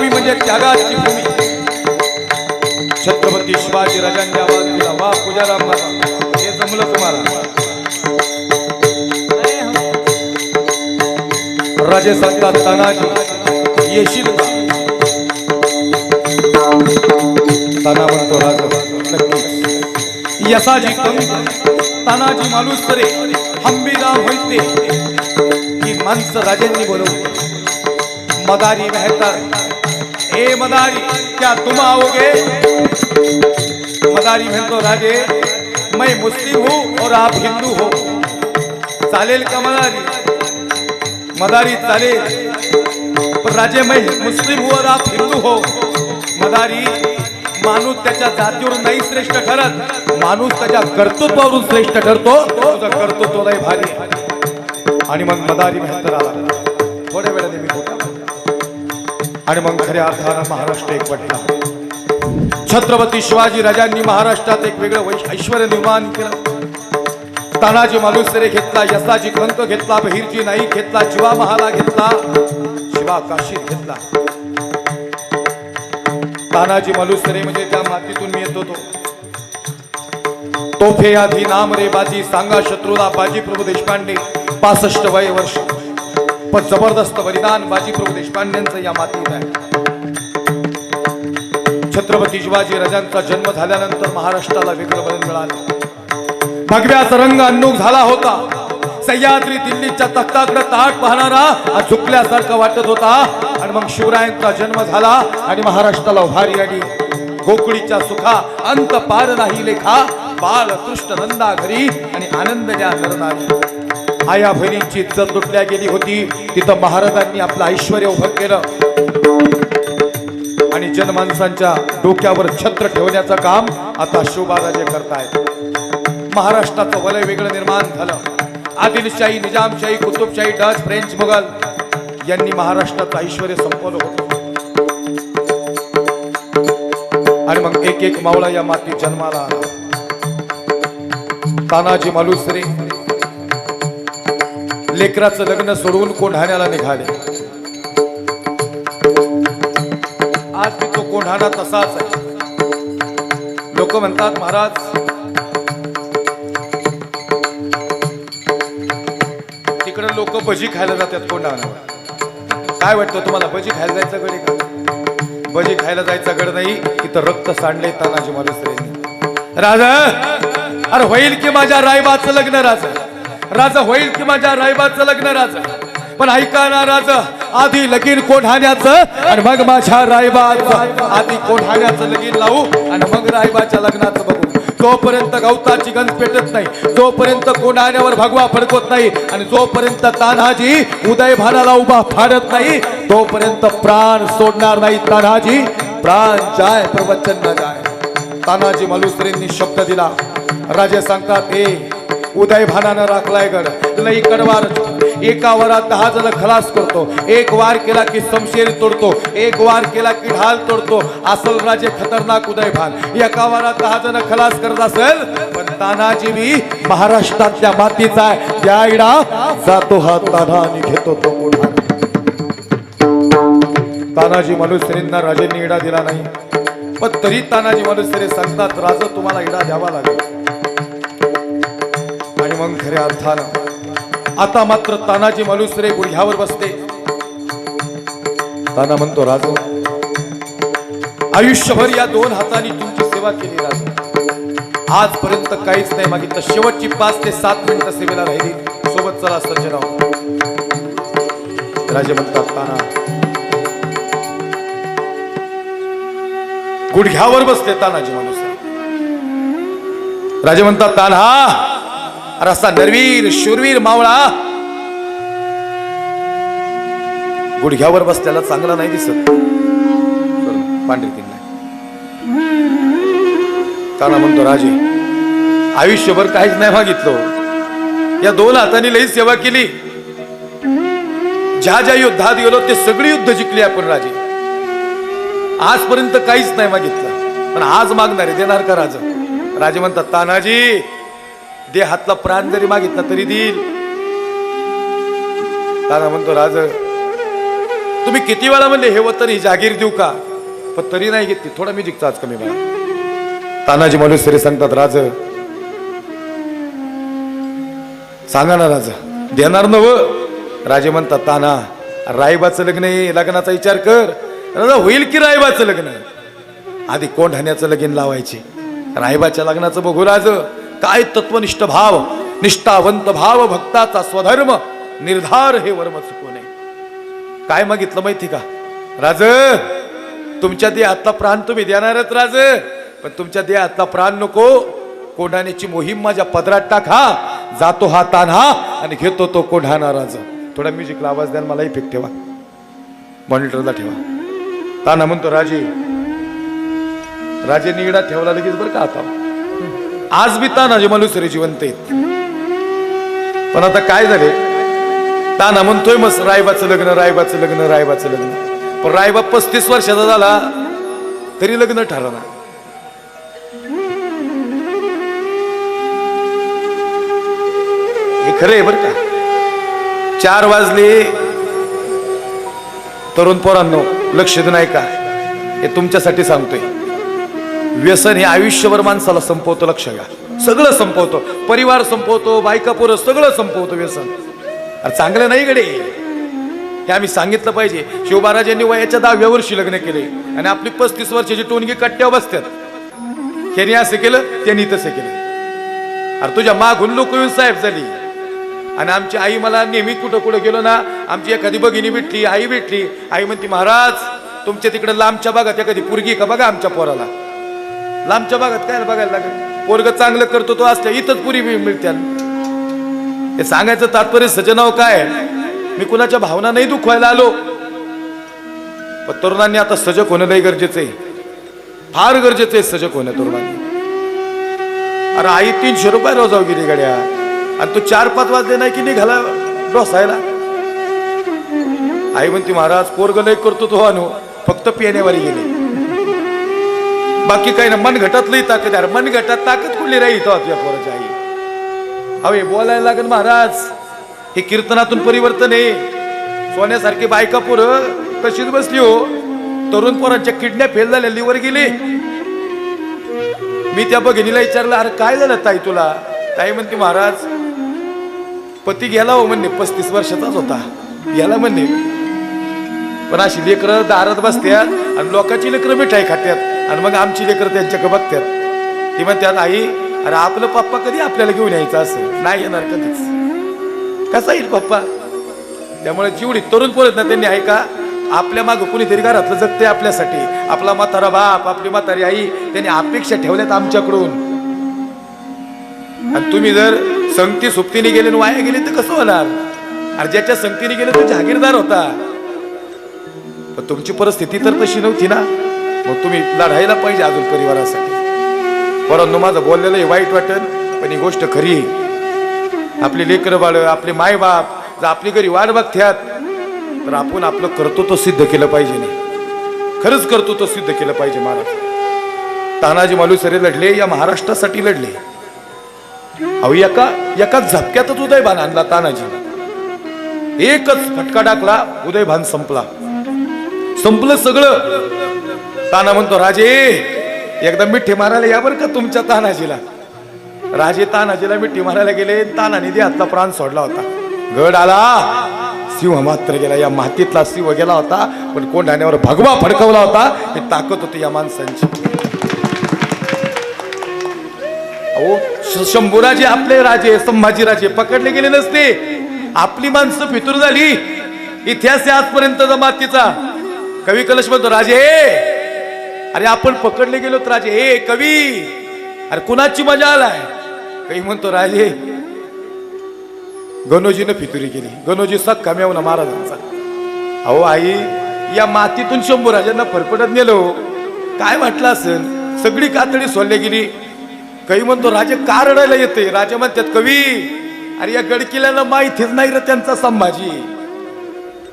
भूमी म्हणजे त्यागाची भूमी. छत्रपती शिवाजी राजांनी आवाज दिला, वा पूजाराम बाबा, हे जमलं तुम्हाला. राजे सांगतात, तानाजी येशील का? ताना म्हणतो, राजा नक्कीच. यसाजी कंक, तानाजी मालुसरे, हंबीराव होते की माणसं राजांनी बोलवली. मदारी मेहतर, ए मदारी क्या तुम आओगे? मदारी म्हणतो, राजे मैं मुस्लिम हूं और आप हिंदू हो, चालेल का मदारी? मदारी चालेल, पण राजे मैं मुस्लिम हूं और आप हिंदू हो. मदारी, माणूस त्याच्या जातीवरून नाही श्रेष्ठ ठरत, माणूस त्याच्या कर्तृत्वावरून श्रेष्ठ ठरतो. तुझं कर्तृत्व लय भारी. आणि मग मदारी मेहतर आला. थोड्या वेळाने मी होता आणि मग खऱ्या अर्थानं महाराष्ट्र एकवटला. छत्रपती शिवाजी राजांनी महाराष्ट्रात एक वेगळं ऐश्वर्य निर्माण केलं. तानाजी मालुसरे घेतला, यसाजी कंक घेतला, बहिरजी नाईक घेतला, जीवा महाला घेतला, शिवा काशी घेतला. तानाजी मालुसरे म्हणजे त्या मातीतून मी येत होतो. तोफे आधी नाम रे बाजी, सांगा शत्रूला बाजी प्रभू देशपांडे. 65 वय वर्ष, पण जबरदस्त बलिदान बाजी प्रभू देशपांडेंचं या मातीत आहे. छत्रपती शिवाजी राजांचा जन्म झाल्यानंतर महाराष्ट्राला वेगळं बदल मिळालं. भगव्याचा रंग अन्नूक झाला होता. सह्याद्री दिल्लीच्या तख्ताकडे ताट पाहणारा झुकल्यासारखा वाटत होता. आणि मग शिवरायांचा जन्म झाला आणि महाराष्ट्राला उभारी आली. गोकुळीच्या सुखा अंत पार नाही लेखा, बाल तुष्ट नंदा घरी आणि आनंद द्या करणारी. आया बहिणींची इज्जत लुटल्या गेली होती, तिथं महाराजांनी आपलं ऐश्वर्य उभं केलं आणि जनमानसांच्या डोक्यावर छत्र ठेवण्याचं काम आता शिवबाराजे करतायत. महाराष्ट्राचं वलय वेगळं निर्माण झालं. आदिलशाही, निजामशाही, कुतुबशाही, डच, फ्रेंच, मुघल यांनी महाराष्ट्राचं ऐश्वर्य संपवलं होतं. आणि मग एक एक मावळा या मातीत जन्माला आला. तानाजी मालुसरे लेकराचं लग्न सोडवून कोंढाण्याला निघाले. आज मी तो कोंढाणा तसाच आहे. लोक म्हणतात, महाराज तिकडे लोक भजी खायला जातात कोंढाण्यावर. काय वाटतं तुम्हाला, भजी खायला जायचं गड का? भजी खायला जायचं गड नाही, तिथं रक्त सांडले तानाजी मालुसरे. राजा, अरे होईल की माझ्या रायबाचं लग्न, राजा राजा होईल की माझ्या रायबाचं लग्न, राजा पण ऐका ना राजा, आधी लगीन कोंढाण्याचं आणि मग माझ्या रायबाचं. आधी कोंढाण्याचं लगीन लावू आणि मग रायबाच्या लग्नाचं बघू. जोपर्यंत गवताची गंज पेटत नाही, जोपर्यंत कोंढाण्यावर भगवा फडकत नाही आणि जोपर्यंत तान्हाजी उदय भानाला उभा फाडत नाही, तोपर्यंत प्राण सोडणार नाही तान्हाजी. प्राण जाय प्रवचन न जाय. तानाजी मालुसरेंनी शब्द दिला. राजे सांगतात, ए उदय भानानं राखलाय गड, लई कडवार. एका वरात 10 जण खलास करतो. एक वार केला की समशेरी तोडतो, एक वार केला की ढाल तोडतो. असल राजे खतरनाक उदय भान. एका वारात 10 जण खलास करत असेल, पण तानाजी बी महाराष्ट्रातल्या मातीचा आहे. त्या इडा जातो हा तान्हा आणि घेतो तो मोठा. तानाजी मालुसरेंना राजेंनी इडा दिला नाही, पण तरी तानाजी मालुसरे सांगतात, राजा तुम्हाला इडा द्यावा लागेल. आणि मग खऱ्या अर्थानं आता मात्र तानाजी मालुसरे गुढघ्यावर बसते. ताना म्हणतो, राजो आयुष्यभर या 2 हातांनी तुमची सेवा केली राजो. आजपर्यंत काहीच नाही मागितलं. शेवटची 5 ते 7 मिनिटं सेवेला राहिली. सोबत चला सज्जनाव. राजे म्हणतात, ताना गुढघ्यावर बसते तानाजी मालुसरे. राजे म्हणतात, तान्हा असा नरवीर शूरवीर मावळा गुडघ्यावर बसल्याला चांगला नाही दिसत. पांढरी ताना म्हणतो, राजे आयुष्यभर काहीच नाही मागितलं. या 2 हातांनी लई सेवा केली. ज्या ज्या युद्धात गेलो ते सगळी युद्ध जिंकली आपण राजे. आजपर्यंत काहीच नाही मागितलं, पण आज मागणार आहे, देणार का राजा? राजे म्हणतात, तानाजी दे, हातला प्राण जरी मागितला तरी देईल. ताना म्हणतो, राज तुम्ही किती वेळा म्हणले हे वतन ही जागीर देऊ का, पण तरी नाही घेतली. थोडा म्युझिकचा आज कमी मला. तानाजी मालुसरे सांगतात, राज सांगा ना राजा, देणार नव. राजे म्हणतात, ताना रायबाचं लग्न आहे, लग्नाचा विचार कर. राजा होईल की रायबाचं लग्न, आधी कोंढाण्याचं लगीन लावायचे. रायबाच्या लग्नाचं बघू राज, काय तत्वनिष्ठ भाव, निष्ठावंत भाव, भक्ताचा स्वधर्म निर्धार, हे वर्म चुकू नये. काय मागितलं माहिती का राज, तुमच्या देहातला प्राण तुम्ही देणारच राज, पण तुमच्या देहातला प्राण नको. कोंढाण्याची मोहीम माझ्या पदरात टाका, जातो हा तान्हा आणि घेतो तो कोंढाणा राज. थोडा म्युझिकला आवाज द्या, मला इफेक्ट ठेवा, मॉनिटरला ठेवा. तान्हा म्हणतो, राजे निगडा ठेवला लगेच बरं का. आता आज बी तानाजी मालुसरे जिवंत आहेत, पण आता काय झाले, ताना म्हणतोय मस्त रायबाचं लग्न, रायबाचं लग्न, रायबाचं लग्न. पण रायबा 35 वर्षाचा झाला तरी लग्न ठरलं. हे खरं आहे बरं का. 4 वाजले, तरुण पोरांनो लक्ष देऊन ऐका, हे तुमच्यासाठी सांगतोय. व्यसन हे आयुष्यभर माणसाला संपवतो, लक्ष घ्या. सगळं संपवतो, परिवार संपवतो, बायका पोरं सगळं संपवतो व्यसन. अरे चांगलं नाही गडे, हे आम्ही सांगितलं पाहिजे. शिवबाराजांनी वयाच्या 10व्या वर्षी लग्न केले आणि आपली 35 वर्षाची टोनगी कट्ट्यावर बसतात. त्यांनी असं केलं, त्यांनी तसं केलं. अरे तुझ्या मागून लोक येऊन साहेब झाली. आणि आमची आई मला नेहमी कुठं कुठं गेलो ना, आमची एखादी भगिनी भेटली, आई भेटली, आई म्हणती, महाराज तुमच्या तिकडे लांबच्या भागात एखादी पोरगी का बघा आमच्या पोराला. लांबच्या भागात काय बघायला लागेल, पोरग चांगलं करतो तो असल्या इथंच पुरी मिळत्या. हे सांगायचं तात्पर्य सजनाव काय, मी कुणाच्या भावना नाही दुखवायला आलो, पण तरुणांनी आता सजग होणं लय गरजेचं आहे, फार गरजेचं आहे सजग होणं तरुणांनी. अरे आई 300 रुपये रोजाव गेली गाड्या, आणि तू 4-5 वाजले नाही की निघाला डोसायला. आई म्हणती, महाराज पोरग लय करतो तो अनु, फक्त पिण्यावारी गेले, बाकी काही ना. मन घटातलंही ताकद आहे, मन घटात ताकद कुठली राही तो तुझ्या पोराची आई. हवे बोलायला लागेल महाराज, हे कीर्तनातून परिवर्तन आहे. सोन्यासारखी बायका पोरं कशीच बसली हो, तरुण पोरांच्या किडन्या फेल झाल्या, लिव्हर गेली. मी त्या भगिनीला विचारलं, अरे काय झालं ताई तुला. ताई म्हणते, महाराज पती गेला हो म्हणणे, 35 वर्षाचाच होता, गेला म्हणणे. पण अशी लेकरं दारात बसतात आणि लोकांची लेकरं मिठाई खात्यात, आणि मग आमची लेकरं त्यांच्याकडे बघतात. ती म्हणतात, आई अरे आपलं पप्पा कधी आपल्याला घेऊन यायचं, असं नाही येणार कधीच, कसा येईल पप्पा. त्यामुळे जेवढी तरुण पोरत ना त्यांनी ऐका, आपल्या मागं कुणीतरी घरातलं जगते आपल्यासाठी. आपला म्हातारा बाप, आपली म्हातारी आई, त्यांनी अपेक्षा ठेवल्यात आमच्याकडून. आणि तुम्ही जर संगती सुप्तीने गेले आणि वाया गेले तर कसं होणार. अरे ज्याच्या संगतीने गेले तो जहागीरदार होता, पण तुमची परिस्थिती तर तशी नव्हती ना. मग तुम्ही लढायला पाहिजे अजून परिवारासाठी. परंतु माझं बोललेलं हे वाईट वाटेल, पण ही गोष्ट खरी आहे. आपली लेकरं बाळ, आपले मायबाप जर आपली घरी वाट बघत्यात, तर आपण आपलं कर्तृत्व सिद्ध केलं पाहिजे. नाही खरंच कर्तृत्व सिद्ध केलं पाहिजे. महाराज तानाजी मालुसरे लढले, या महाराष्ट्रासाठी लढले. अहो एका झपक्यातच उदयभान आणला तानाजी. एकच फटका टाकला, उदयभान संपला, संपलं सगळं. ताना म्हणतो, राजे एकदा मिठी मारायला या बरं का तुमच्या तानाजीला. राजे तानाजीला मिठी मारायला गेले, तानाने हातला प्राण सोडला होता. गड आला, सिंह मात्र गेला. या मातीतला सिंह गेला होता, पण कोंढाण्यावर भगवा फडकवला होता. हे ताकद होती या माणसांची. अहो शंभूराजे आपले राजे, संभाजीराजे पकडले गेले नसते, आपली माणसं फितूर झाली. इतिहास आजपर्यंत जमातीचा. कवी कलश म्हणतो, राजे अरे आपण पकडले गेलो तर राजे, हे कवी अरे कुणाची मजा आलाय. कवी म्हणतो, राजे गणोजीनं फितुरी केली, गणोजी सख्खा मेवना महाराजांचा. अहो आई, या मातीतून शंभूराजांना फरफटत नेलो, काय वाटलं असेल. सगळी कातडी सोडली गेली. कवी म्हणतो, राजे का रडायला येते. राजे म्हणतात, कवी अरे या गडकिल्ल्याला माहितीच नाही रे त्यांचा संभाजी,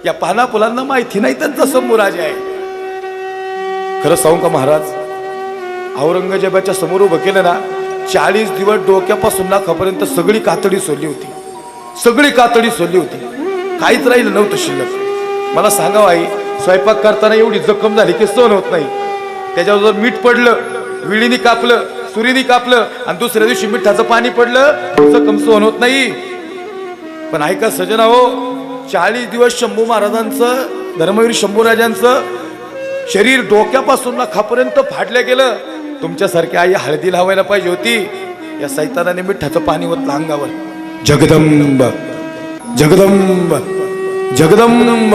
या पाना फुलांना माहिती नाही त्यांचा शंभूराज आहे. खरं सांगू का महाराज, औरंगजेबाच्या समोर उभं केलं ना, 40 दिवस डोक्यापासून नाकापर्यंत सगळी कातडी सोडली होती, सगळी कातडी सोडली होती, काहीच राहिलं नव्हतं शिल्लक. मला सांगावं आई, स्वयंपाक करताना एवढी जखम झाली की सहन होत नाही. त्याच्यावर जर मीठ पडलं, विळीने कापलं, सुरीने कापलं आणि दुसऱ्या दिवशी मिठाचं पाणी पडलं, जखम सहन होत नाही. पण ऐका सजना हो, 40 दिवस शंभू महाराजांचं, धर्मवीर शंभूराजांचं शरीर डोक्यापासून खापर्यंत फाडलं गेलं. तुमच्यासारखी आई हळदी लावायला पाहिजे होती. या सैतानाने मिठाचं पाणी ओतलं अंगावर. जगदंब जगदंब जगदंब.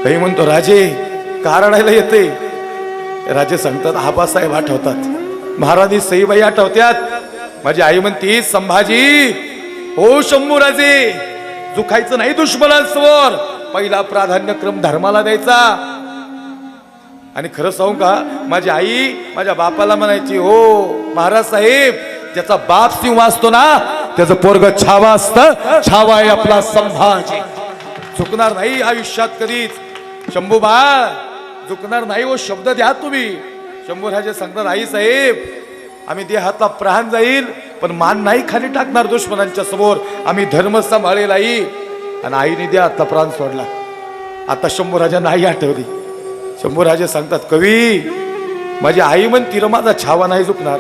काही म्हणतो राजे का रडायला येते. राजे सांगतात आबासाहेब आठवतात, महाराणी सईबाई आठवत्यात. माझी आई म्हणती संभाजी, ओ शंभूराजे, दुखायचं नाही दुश्मनांसमोर, पहिला प्राधान्यक्रम धर्माला द्यायचा. आणि खरं सांगू का, माझी आई माझ्या बापाला म्हणायची, हो महाराज साहेब, ज्याचा बाप सिंह असतो ना त्याचं पोरग छावा असतं. छावा आहे आपला संभाजी. चुकणार नाही आयुष्यात कधीच. शंभू बाळ चुकणार नाही. हो शब्द द्या तुम्ही. शंभूराजे सांगतात आई साहेब, आम्ही देहातला प्राण जाईल पण मान नाही खाली टाकणार दुश्मनांच्या समोर. आम्ही धर्म सांभाळेल आई. आणि आईने देहातला प्राण सोडला. आता शंभूराजा नाही आठवली. शंभूराजे सांगतात कवी, माझी आई म्हणती माझा छावा नाही झुकणार.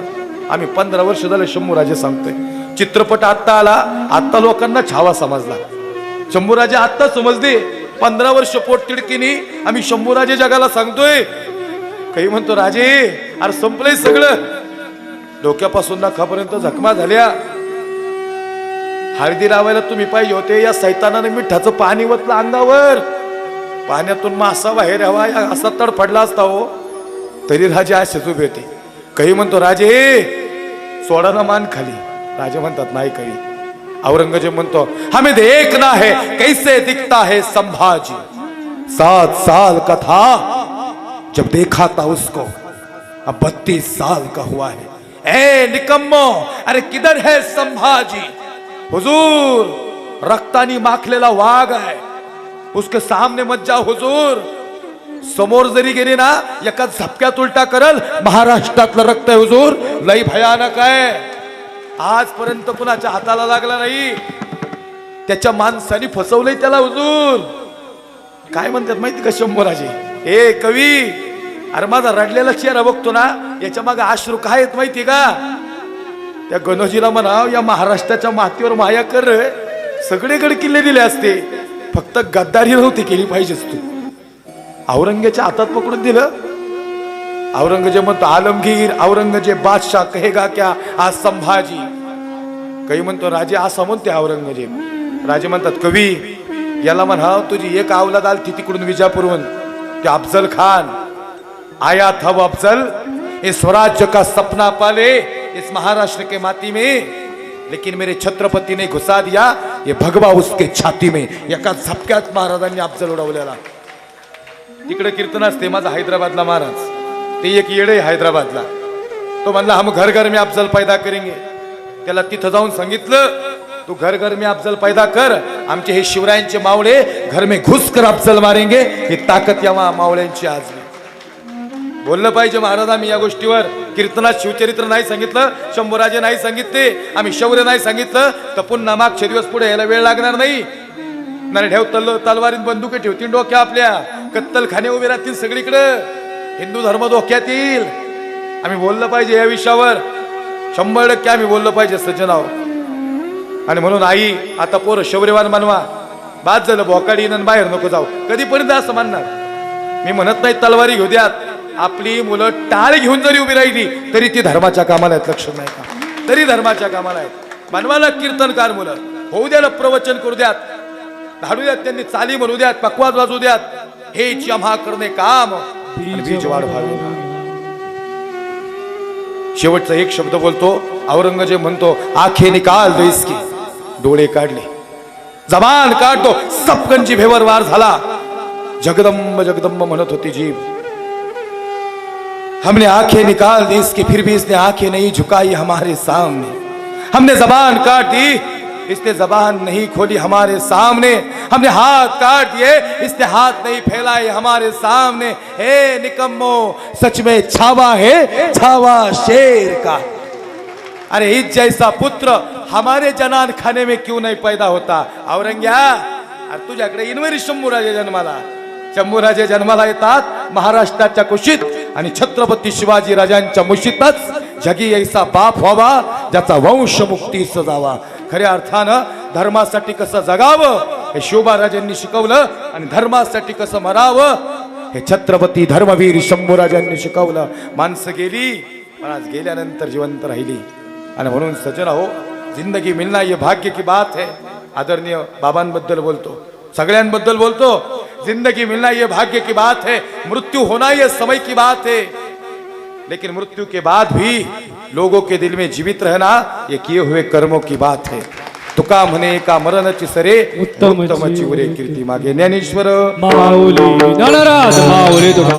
आम्ही 15 वर्ष झाले शंभूराजे सांगतोय. चित्रपट आत्ता आला, आत्ता लोकांना छावा समजला. शंभूराजे आत्ता समजले. 15 वर्ष पोट तिडकीनी आम्ही शंभूराजे जगाला सांगतोय. काही म्हणतो राजे, अरे संपलंय सगळं. डोक्यापासून नाकापर्यंत जखमा झाल्या. हळदी लावायला तुम्ही पाहिजे होते. या सैतानाने मिठाचं पाणी ओतलं अंगावर. पाण्यातून मासा बाहेर यावा असा तडफडला असता हो, तरी राजे असेच उभे होते. काही म्हणतो राजे सोडा ना मान खाली. राजे म्हणतात नाही काही. औरंगजेब म्हणतो हमें देखना है कैसे दिखता है संभाजी. 7 साल का था जब देखा था उसको, अब 32 साल का हुआ है. ए निकम्मो, अरे किधर है संभाजी. हुजूर रक्तानी माखलेला वाघ आहे, उसके सामने मत जाओ हुजूर. समोर जरी गेले ना एका झपक्यात उलटा करल. महाराष्ट्रातलं रक्त आहे हुजूर, लई भयानक आहे. आजपर्यंत कुणाच्या हाताला लागला नाही. त्याच्या माणसाने फसवलंय त्याला हुजूर. काय म्हणतात माहिती का शंभूराजे, ए कवी, अरे माझा रडलेला चेहरा बघतो ना, याच्या मागे अश्रू काय आहेत माहिती का. त्या गणोजीला म्हणाव या महाराष्ट्राच्या मातीवर माया कर. सगळीकडे किल्ले दिले असते, फक्त गद्दारी नव्हती केली पाहिजेच तू. औरंगजेबाच्या हातात पकडून दिलं. औरंगजेब म्हणतो आलमगीर, औरंगजेब बादशाह कहेगा क्या आज संभाजी. काही म्हणतो राजे असं म्हणते औरंगजेब. राजे म्हणतात कवी, याला म्हणाव तुझी एक अवलाद आलती तिकडून विजापूरहून, ते अफजल खान. आया था वो अफजल, इस स्वराज्य का सपना पाले इस महाराष्ट्र के माटी में, लेकिन मेरे छत्रपति ने घुसा दिया ये भगवा उसके छाती में. एका झपक्यात महाराजांनी अफजल उडवलेला. तिकडे कीर्तन असते माझा हैदराबादला महाराज, ते एक येडे हैदराबादला. तो म्हणला हम घर घर में अफजल पैदा करेंगे. त्याला तिथं जाऊन सांगितलं तू घर घर में अफजल पैदा कर, आमचे हे शिवरायांचे मावळे घर में घुस कर अफजल मारेंगे. ही ताकद या मावळ्यांची आज. बोललं पाहिजे महाराज आम्ही या गोष्टीवर. कीर्तनात शिवचरित्र नाही सांगितलं, शंभूराजे नाही सांगितले, आम्ही शौर्य नाही सांगितलं, तर पुन्हा मागच्या दिवस पुढे यायला वेळ लागणार नाही. नरढेव तलवारीत बंदुके ठेवतील डोक्या आपल्या, कत्तलखाने उभे राहतील सगळीकडे, हिंदू धर्म धोक्यात येईल. आम्ही बोललं पाहिजे या विषयावर. 100% आम्ही बोललं पाहिजे सज्जनाव. आणि म्हणून आई आता पोरं शौर्यवान बनवा. बाद झालं भोकाडी बाहेर नको जाऊ. कधीपर्यंत असं म्हणणार. मी म्हणत नाही तलवारी घेऊ द्यात, आपली मुलं टाळ घेऊन जरी उभी राहिली तरी ती धर्माच्या कामाला आहेत. लक्ष नाही का, तरी धर्माच्या कामाला आहेत. बनवायला कीर्तनकार मुलं होऊ द्याला, प्रवचन करू द्यात, धाडू द्यात, त्यांनी चाली म्हणू द्यात, पकवाज वाजू द्यात. हे आम्हा करणे काम बीज वाढ व्हावी. शेवटचा एक शब्द बोलतो औरंगजेब म्हणतो आखे निकाल दो इसकी. डोळे काढले, जबान काढतो, सपकनची भेवर वार झाला. जगदंब जगदंब म्हणत होती जीभ. हमने आंखें निकाल दी इसकी, फिर भी इसने आंखें नहीं झुकाई हमारे सामने. हमने जबान काट दी, इसने जबान नहीं खोली हमारे सामने. हमने हाथ काट दिए, इसने हाथ नहीं फैलाए हमारे सामने. हे निकम्मो, सच में छावा है, छावा शेर का. अरे इस जैसा पुत्र हमारे जनान खाने में क्यों नहीं पैदा होता. औरंग्या, अरे तुझ्याकडे इनवरी शंभूराजे जन्माला, शंभूराजे जन्माला येतात महाराष्ट्राच्या कुशीत आणि छत्रपती शिवाजी राजांच्या मुशीतच जगी ऐसा बाप व्हावा ज्याचा वंश मुक्तीस जावा. खऱ्या अर्थानं धर्मासाठी कसं जगावं हे शिवबाराजांनी शिकवलं आणि धर्मासाठी कसं मरावं हे छत्रपती धर्मवीर शंभूराजांनी शिकवलं. माणसं गेली पण आज गेल्यानंतर जिवंत राहिली. आणि म्हणून सज्जन हो, जिंदगी मिलना ये भाग्य की बात है. आदरणीय बाबांबद्दल बोलतो, सगळ्यांबद्दल बोलतो. जिंदगी मिलना ये भाग्य की बात है, मृत्यु होना ये समय की बात है. लेकिन मृत्यु के बाद भी लोगों के दिल में जीवित रहना ये किए हुए कर्मों की बात है. तुका म्हणे का मरणची सरे उत्तमची उरे कीर्ती मागे. ज्ञानेश्वर माऊली नळराज माऊली तुका